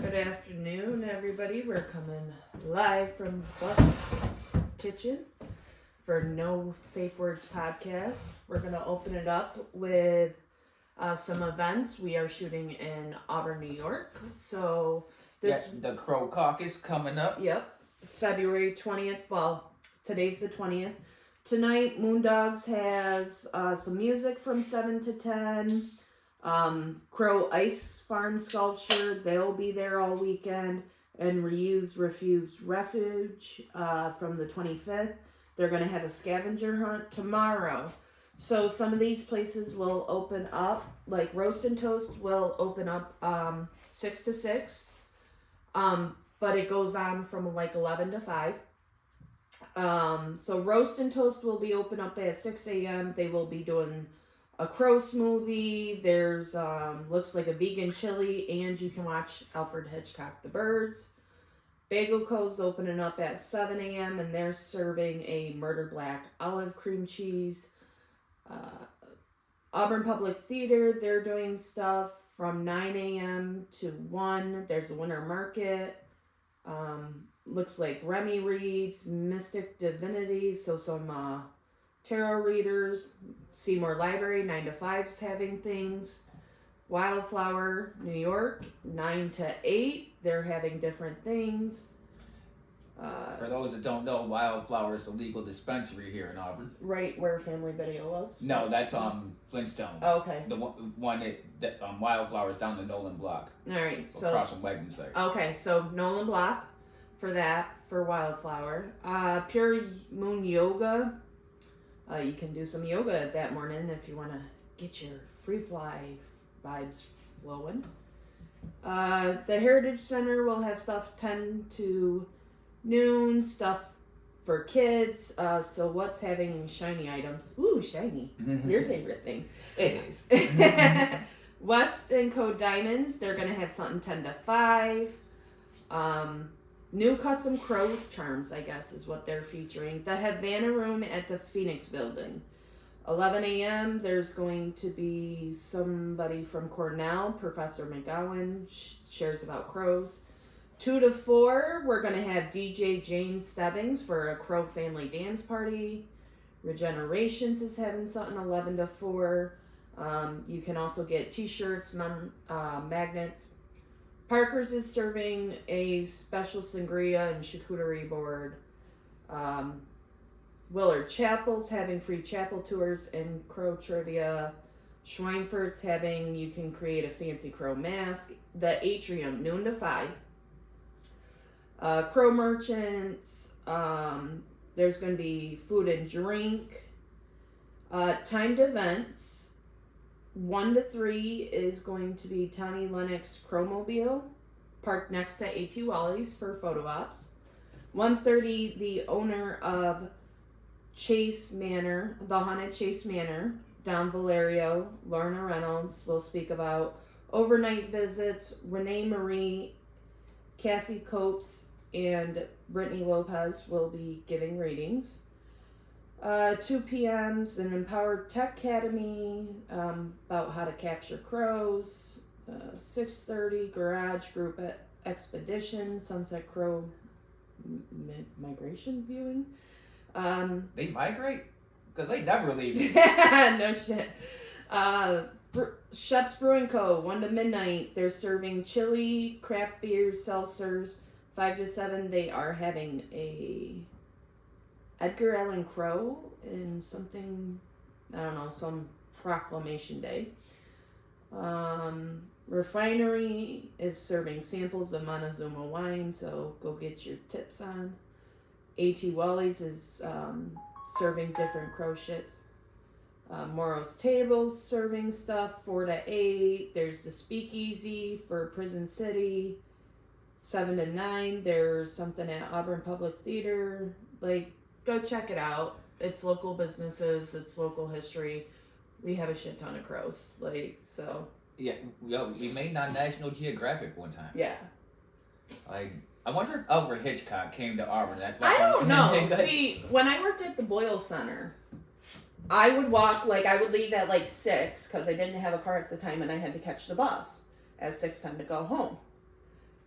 Good afternoon, everybody. We're coming live from Buck's Kitchen for No Safe Words podcast. We're going to open it up with some events. We are shooting in Auburn, New York. So the Crow Cawkus coming up. Yep. February 20th. Well, today's the 20th. Tonight, Moondogs has some music from 7 to 10. Crow Ice Farm Sculpture, they'll be there all weekend. And Refused Refuge from the 25th. They're going to have a scavenger hunt tomorrow. So some of these places will open up, like Roast and Toast will open up 6 to 6. But it goes on from like 11 to 5. So Roast and Toast will be open up at 6 a.m. They will be doing a crow smoothie. There's looks like a vegan chili, and you can watch Alfred Hitchcock The Birds. Bagel Co's opening up at 7 a.m. and they're serving a murder black olive cream cheese. Auburn Public Theater, they're doing stuff from 9 a.m. to 1. There's a winter market. Looks like Remy reads, Mystic Divinity, so some tarot readers. Seymour Library, 9 to 5's having things. Wildflower, New York, 9 to 8. They're having different things. For those that don't know, Wildflower is the legal dispensary here in Auburn. Right where Family Video was? No, that's Flintstone. Oh, okay. The one that Wildflower is down the Nolan Block. All right, so across from Wegmans there. Okay, so Nolan Block for that, for Wildflower. Pure Moon Yoga. You can do some yoga that morning if you want to get your free fly vibes flowing. The Heritage Center will have stuff 10 to noon, stuff for kids. So what's having shiny items? Ooh, shiny. Your favorite thing. It is. West and Co. Diamonds, they're going to have something 10 to 5. New custom crow charms, I guess, is what they're featuring. The Havana Room at the Phoenix Building. 11 a.m., there's going to be somebody from Cornell, Professor McGowan, shares about crows. 2 to 4, we're going to have DJ Jane Stebbings for a Crow family dance party. Regenerations is having something 11 to 4. You can also get t-shirts, magnets. Parker's is serving a special sangria and charcuterie board. Willard Chapel's having free chapel tours and crow trivia. Schweinfurt's having, you can create a fancy crow mask. The Atrium, noon to 5. Crow Merchants, there's going to be food and drink. Timed events. 1 to 3 is going to be Tommy Lennox Crowmobile, parked next to A.T. Wally's for photo ops. 1:30, the owner of Chase Manor, the Haunted Chase Manor, Don Valerio, Lorna Reynolds will speak about overnight visits. Renee Marie, Cassie Copes, and Brittany Lopez will be giving readings. 2 p.m.'s an Empowered Tech Academy about how to capture crows. 6:30 Garage Group Expedition, Sunset Crow Migration Viewing. They migrate? Because they never leave. No shit. Shep's Brewing Co., 1 to midnight. They're serving chili, craft beers, seltzers. 5 to 7, they are having a Edgar Allan Crow in something, I don't know, some proclamation day. Refinery is serving samples of Montezuma wine, so go get your tips on. A.T. Wally's is serving different crow shits. Morrow's Tables serving stuff 4 to 8. There's the Speakeasy for Prison City. 7 to 9, there's something at Auburn Public Theater. Like, go check it out. It's local businesses. It's local history. We have a shit ton of crows. Like, so. Yeah, we made it on National Geographic one time. Yeah. Like, I wonder if Alfred Hitchcock came to Auburn. I don't know. See, when I worked at the Boyle Center, I would walk, like, I would leave at like 6 because I didn't have a car at the time and I had to catch the bus at 6:10 to go home.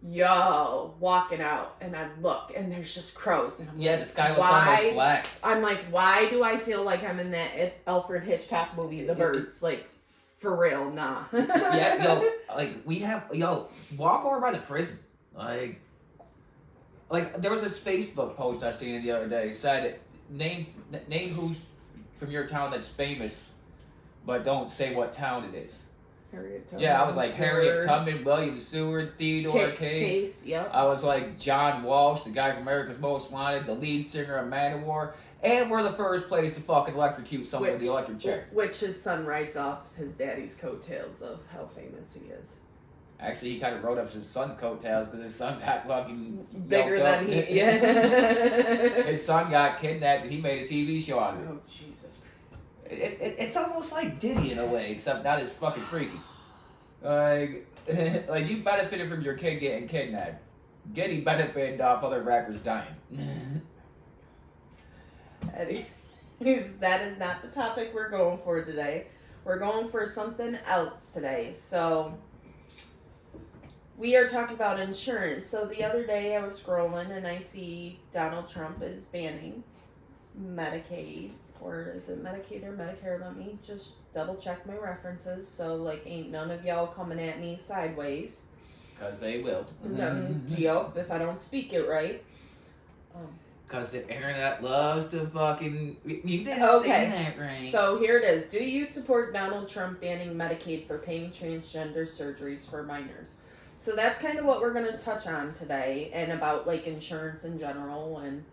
walking out, and I look, and there's just crows, and I'm like, the sky looks almost black. I'm like, why do I feel like I'm in that Alfred Hitchcock movie, The Birds? Like, for real, nah. Walk over by the prison. Like there was this Facebook post I seen the other day. It said, name who's from your town that's famous, but don't say what town it is. Harriet Tubman. Yeah, I was like Harriet Tubman, William Seward, Theodore Case. Yep. I was like John Walsh, the guy from America's Most Wanted, the lead singer of Manowar, and we're the first place to fucking electrocute someone with the electric chair. Which his son writes off his daddy's coattails of how famous he is. Actually, he kind of wrote up his son's coattails because his son got fucking bigger than he. Yeah. His son got kidnapped and he made a TV show out of it. Oh Jesus! It's almost like Diddy in a way, except not as fucking freaky. Like you benefited from your kid getting kidnapped. Getty benefited off other rappers dying. Anyways, that is not the topic we're going for today. We're going for something else today. So we are talking about insurance. So the other day I was scrolling and I see Donald Trump is banning Medicaid. Or is it Medicaid or Medicare? Let me just double check my references. So, like, ain't none of y'all coming at me sideways. Because they will. Yup, if I don't speak it right. Because the internet loves to fucking... You didn't say that right. So, here it is. Do you support Donald Trump banning Medicaid for paying transgender surgeries for minors? So, that's kind of what we're going to touch on today. And about, like, insurance in general and...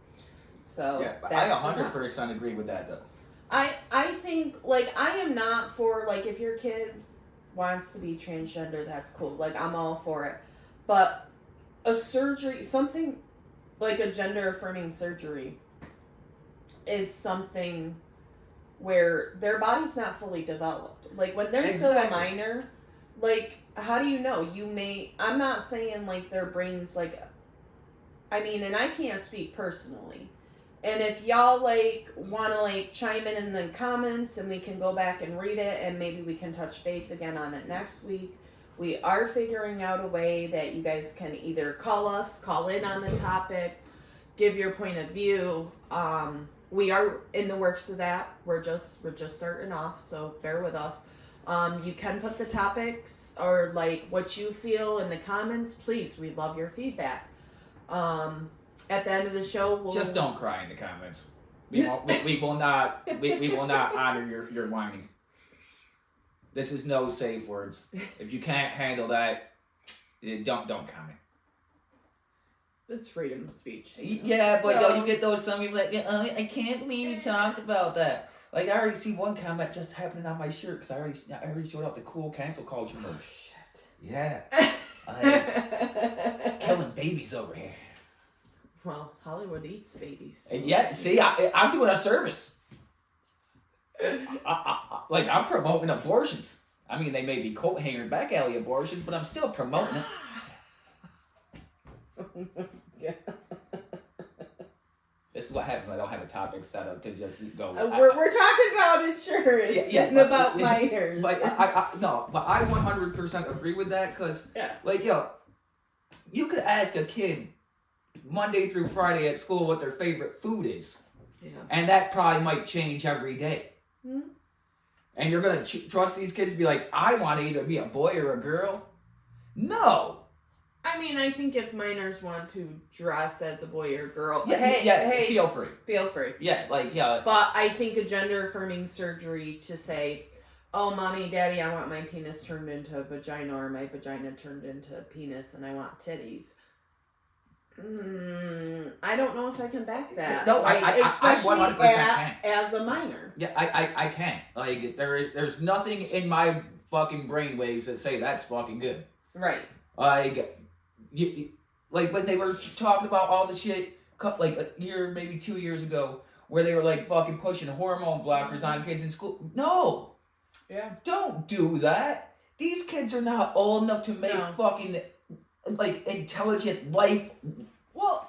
So yeah, I 100% agree with that though. I think like I am not for like if your kid wants to be transgender, that's cool. Like I'm all for it. But a surgery, something like a gender affirming surgery is something where their body's not fully developed. Like when they're still a minor, like how do you know? I'm not saying like their brains like I mean, and I can't speak personally. And if y'all, like, want to, like, chime in the comments and we can go back and read it and maybe we can touch base again on it next week. We are figuring out a way that you guys can either call in on the topic, give your point of view. We are in the works of that. We're just starting off, so bear with us. You can put the topics or, like, what you feel in the comments. Please, we love your feedback. At the end of the show, we'll... Just don't cry in the comments. We will not honor your whining. This is no safe words. If you can't handle that, don't comment. It's freedom of speech. Yeah, but you get those some people like, I can't believe you talked about that. Like I already see one comment just happening on my shirt because I already showed out the cool cancel culture mode. Oh, shit. Yeah. Killing babies over here. Well, Hollywood eats babies. So. Yeah, see, I'm doing a service. I'm promoting abortions. I mean, they may be coat hanger back alley abortions, but I'm still promoting it. Yeah. This is what happens when I don't have a topic set up to just go. We're talking about insurance and about minors. But I 100% agree with that because, you could ask a kid Monday through Friday at school what their favorite food is. Yeah. And that probably might change every day. Mm-hmm. And you're going to trust these kids to be like, I want to either be a boy or a girl? No. I mean, I think if minors want to dress as a boy or girl, hey, feel free. Feel free. Yeah, But I think a gender affirming surgery to say, oh, mommy, daddy, I want my penis turned into a vagina or my vagina turned into a penis and I want titties. I don't know if I can back that. No, especially I 100% can. As a minor. Yeah, I can't. Like, there's nothing in my fucking brainwaves that say that's fucking good. Right. Like when they were talking about all the shit, like a year, maybe 2 years ago, where they were like fucking pushing hormone blockers on kids in school. No. Yeah. Don't do that. These kids are not old enough to make fucking like intelligent life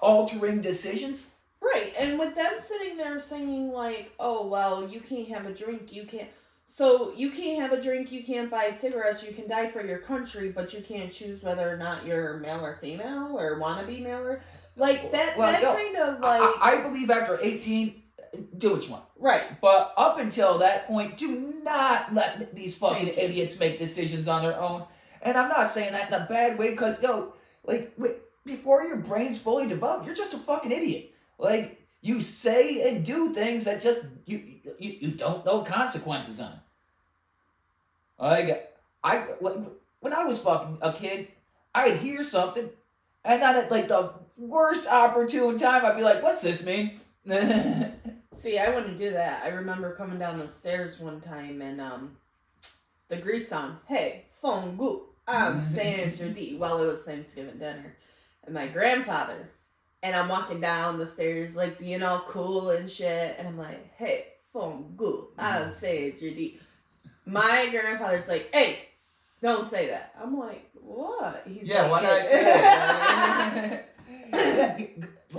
altering decisions. Right. And with them sitting there saying like, oh well, you can't have a drink, you can't. So you can't have a drink, you can't buy cigarettes, you can die for your country, but you can't choose whether or not you're male or female or want to be male or like that. Well, that kind of like I believe after 18, do what you want. Right. But up until that point, do not let these fucking idiots make decisions on their own. And I'm not saying that in a bad way, because before your brain's fully developed, you're just a fucking idiot. Like, you say and do things that just you don't know consequences on. When I was fucking a kid, I'd hear something, and then at like the worst opportune time, I'd be like, "What's this mean?" See, I wouldn't do that. I remember coming down the stairs one time, and the grease sound. Hey, phone goo, I'm Sandra D. Well, it was Thanksgiving dinner, and my grandfather. And I'm walking down the stairs, like, being all cool and shit. And I'm like, hey, phone good. I'll say it's your D. My grandfather's like, hey, don't say that. I'm like, what? He's why did I say that?